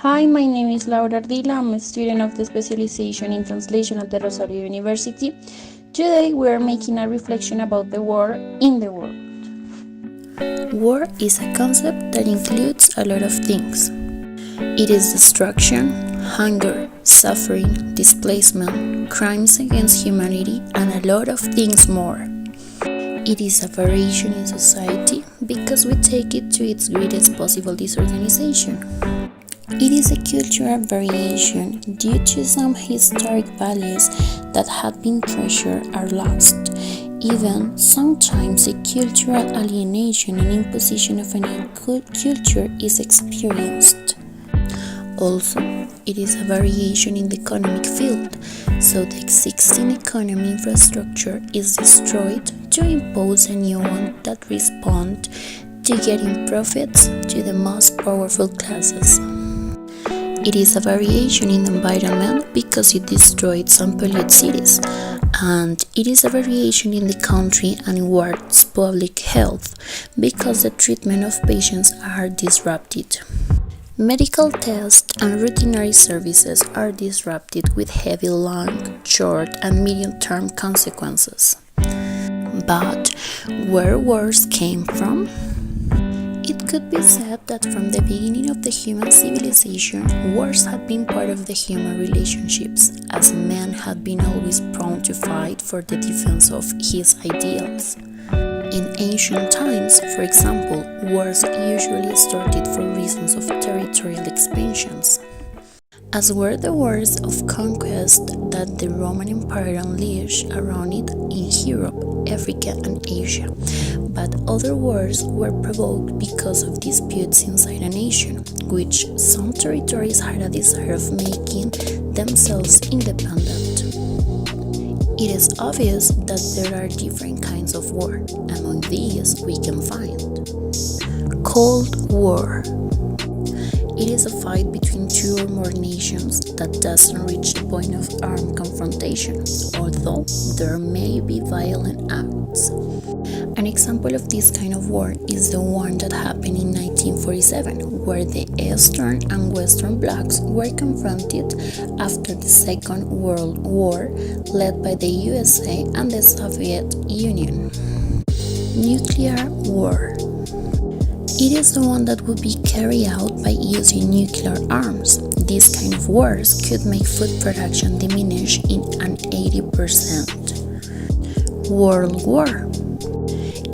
Hi, my name is Laura Ardila. I'm a student of the specialization in translation at the Rosario University. Today we are making a reflection about the war in the world. War is a concept that includes a lot of things. It is destruction, hunger, suffering, displacement, crimes against humanity, and a lot of things more. It is a variation in society because we take it to its greatest possible disorganization. It is a cultural variation due to some historic values that have been treasured or lost. Even sometimes a cultural alienation and imposition of a new culture is experienced. Also, it is a variation in the economic field, so the existing economy infrastructure is destroyed to impose a new one that responds to getting profits to the most powerful classes. It is a variation in the environment because it destroys and pollutes cities, and it is a variation in the country and towards public health because the treatment of patients are disrupted. Medical tests and routinary services are disrupted with heavy long, short, and medium-term consequences. But where wars came from? It could be said that from the beginning of the human civilization, wars had been part of the human relationships, as man had been always prone to fight for the defense of his ideals. In ancient times, for example, wars usually started for reasons of territorial expansions, as were the wars of conquest that the Roman Empire unleashed around it in Europe, Africa, and Asia. But other wars were provoked because of disputes inside a nation, which some territories had a desire of making themselves independent. It is obvious that there are different kinds of war. Among these, we can find Cold War. It is a fight between two or more nations that doesn't reach the point of armed confrontation, although there may be violent acts. An example of this kind of war is the one that happened in 1947, where the Eastern and Western blocs were confronted after the Second World War, led by the USA and the Soviet Union. Nuclear war. It is the one that would be carried out by using nuclear arms. These kind of wars could make food production diminish in an 80%. World War.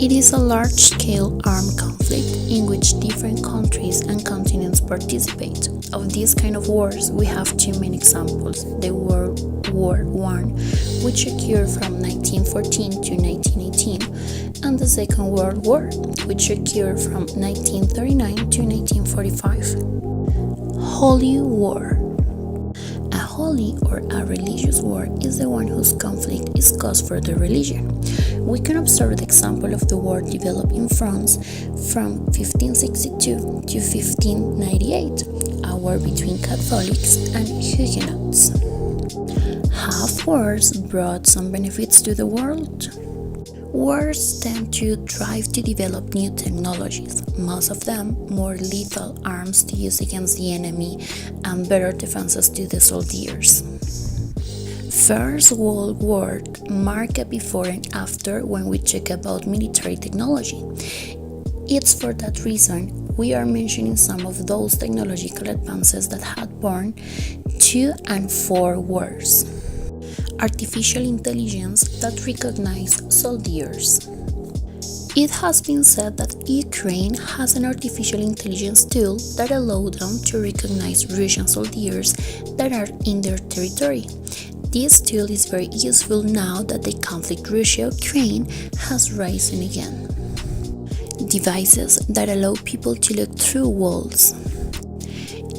It is a large-scale armed conflict in which different countries and continents participate. Of these kind of wars, we have two main examples: the World War I, which occurred from 1914 to 1918, and the Second World War, which occurred from 1939 to 1945. Holy War. A holy or a religious war is the one whose conflict is caused for the religion. We can observe the example of the war developed in France from 1562 to 1598, a war between Catholics and Huguenots. Have wars brought some benefits to the world? Wars tend to drive to develop new technologies, most of them more lethal arms to use against the enemy and better defenses to the soldiers. First World War marked a before and after when we talk about military technology. It's for that reason we are mentioning some of those technological advances that had borne 2 and 4 wars. Artificial intelligence that recognizes soldiers. It has been said that Ukraine has an artificial intelligence tool that allows them to recognize Russian soldiers that are in their territory. This tool is very useful now that the conflict Russia-Ukraine has risen again. Devices that allow people to look through walls.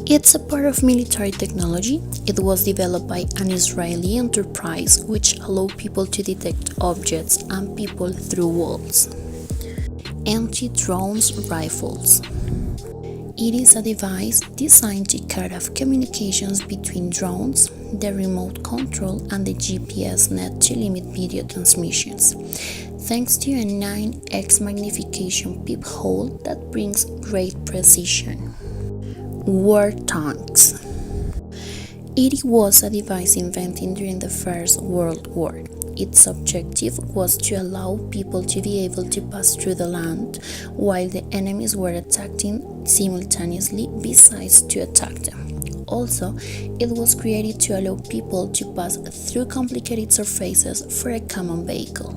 It's a part of military technology. It was developed by an Israeli enterprise which allowed people to detect objects and people through walls. Anti-drones rifles. It is a device designed to cut off communications between drones, the remote control, and the GPS net to limit video transmissions, thanks to a 9x magnification peephole that brings great precision. War tanks. It was a device invented during the First World War. Its objective was to allow people to be able to pass through the land while the enemies were attacking simultaneously, besides to attack them. Also, it was created to allow people to pass through complicated surfaces for a common vehicle.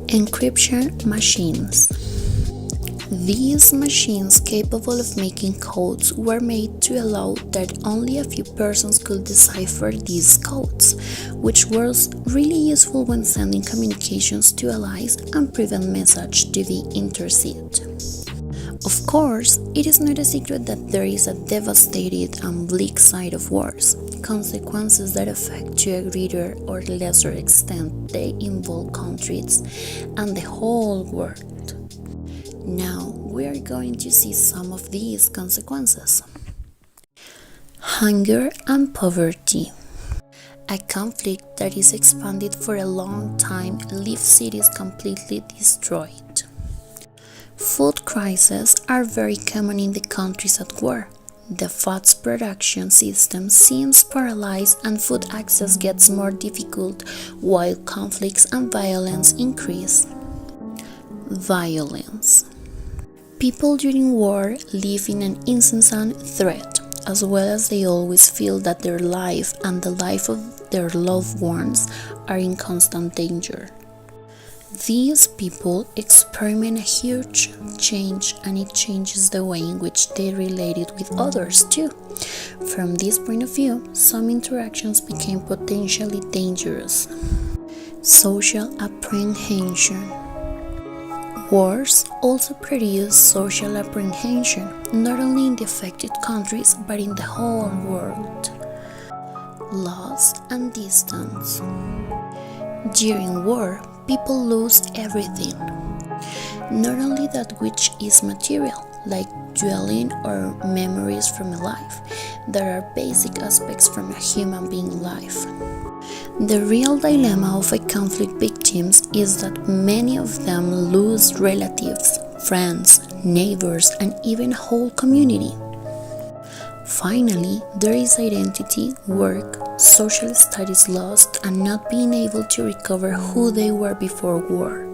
Encryption machines. These machines capable of making codes were made to allow that only a few persons could decipher these codes, which was really useful when sending communications to allies and prevent messages to be intercepted. Of course, it is not a secret that there is a devastating and bleak side of wars, consequences that affect to a greater or lesser extent they involve countries and the whole world. Now we are going to see some of these consequences. Hunger and poverty. A conflict that is expanded for a long time leaves cities completely destroyed. Food crises are very common in the countries at war. The foods production system seems paralyzed and food access gets more difficult while conflicts and violence increase. Violence. People during war live in an incessant threat, as well as they always feel that their life and the life of their loved ones are in constant danger. These people experiment a huge change, and it changes the way in which they related with others too. From this point of view, some interactions became potentially dangerous. Social apprehension. Wars also produce social apprehension, not only in the affected countries but in the whole world. Loss and distance. During war, people lose everything. Not only that which is material, like dwelling or memories from a life, there are basic aspects from a human being life. The real dilemma of a conflict victims is that many of them lose relatives, friends, neighbors, and even a whole community. Finally, there is identity, work, social status lost, and not being able to recover who they were before war.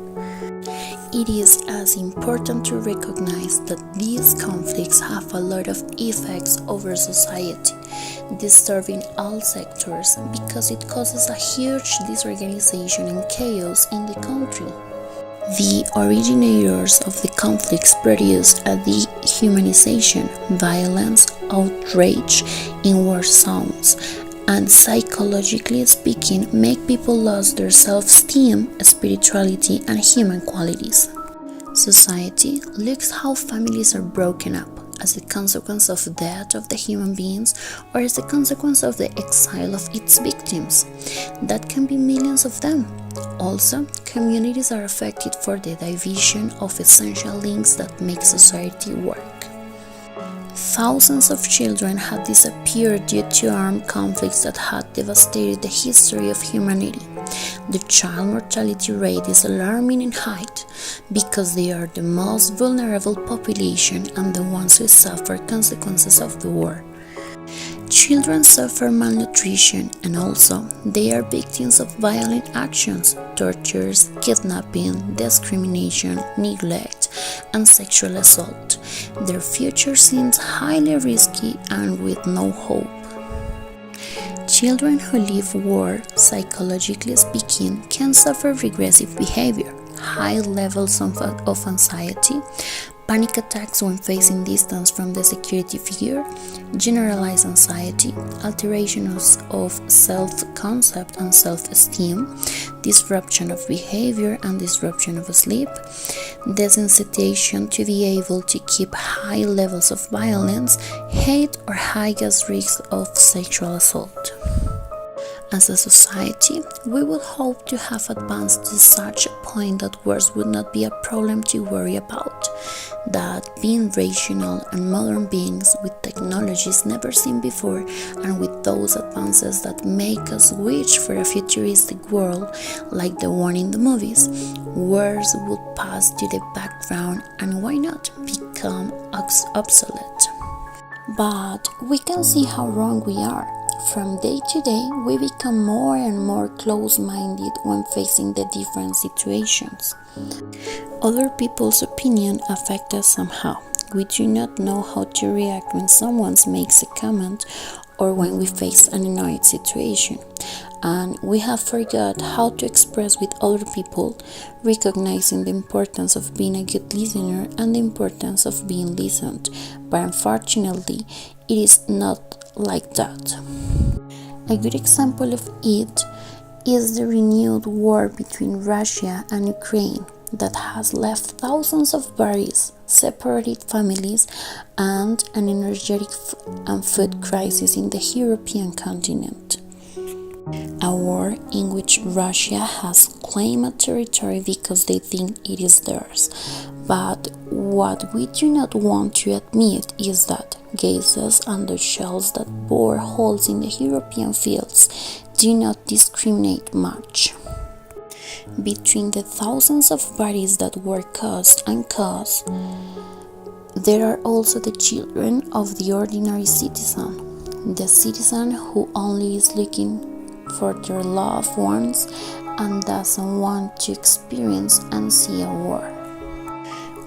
It is as important to recognize that these conflicts have a lot of effects over society, disturbing all sectors because it causes a huge disorganization and chaos in the country. The originators of the conflicts produce a dehumanization, violence, outrage in war zones, and psychologically speaking, make people lose their self-esteem, spirituality, and human qualities. Society looks how families are broken up as a consequence of the death of the human beings or as a consequence of the exile of its victims. That can be millions of them. Also, communities are affected for the division of essential links that make society work. Thousands of children had disappeared due to armed conflicts that had devastated the history of humanity. The child mortality rate is alarming in height because they are the most vulnerable population and the ones who suffer consequences of the war. Children suffer malnutrition and also they are victims of violent actions, tortures, kidnapping, discrimination, neglect, and sexual assault. Their future seems highly risky and with no hope. Children who live war, psychologically speaking, can suffer regressive behavior, high levels of anxiety, panic attacks when facing distance from the security figure, generalized anxiety, alterations of self-concept and self-esteem, disruption of behavior and disruption of sleep, desensitization to be able to keep high levels of violence, hate, or highest risks of sexual assault. As a society, we would hope to have advanced to such a point that wars would not be a problem to worry about, that being rational and modern beings with technologies never seen before and with those advances that make us wish for a futuristic world like the one in the movies, wars would pass to the background and why not become obsolete. But we can see how wrong we are. From day to day, we become more and more close-minded when facing the different situations. Other people's opinion affect us somehow. We do not know how to react when someone makes a comment or when we face an annoying situation. And we have forgot how to express with other people, recognizing the importance of being a good listener and the importance of being listened. But unfortunately, it is not like that. A good example of it is the renewed war between Russia and Ukraine that has left thousands of bodies, separated families, and an energetic and food crisis in the European continent. A war in which Russia has claimed a territory because they think it is theirs. But what we do not want to admit is that gases and the shells that bore holes in the European fields do not discriminate much. Between the thousands of bodies that were caused, there are also the children of the ordinary citizen, the citizen who only is looking for their loved ones and doesn't want to experience and see a war.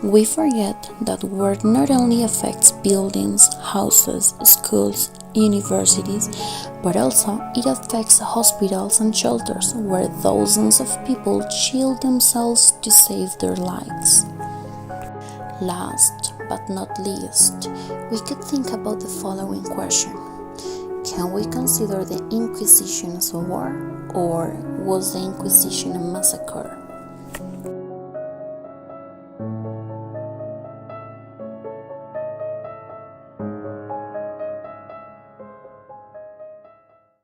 We forget that war not only affects buildings, houses, schools, universities, but also it affects hospitals and shelters where thousands of people shield themselves to save their lives. Last but not least, we could think about the following question. Can we consider the Inquisition as a war, or was the Inquisition a massacre?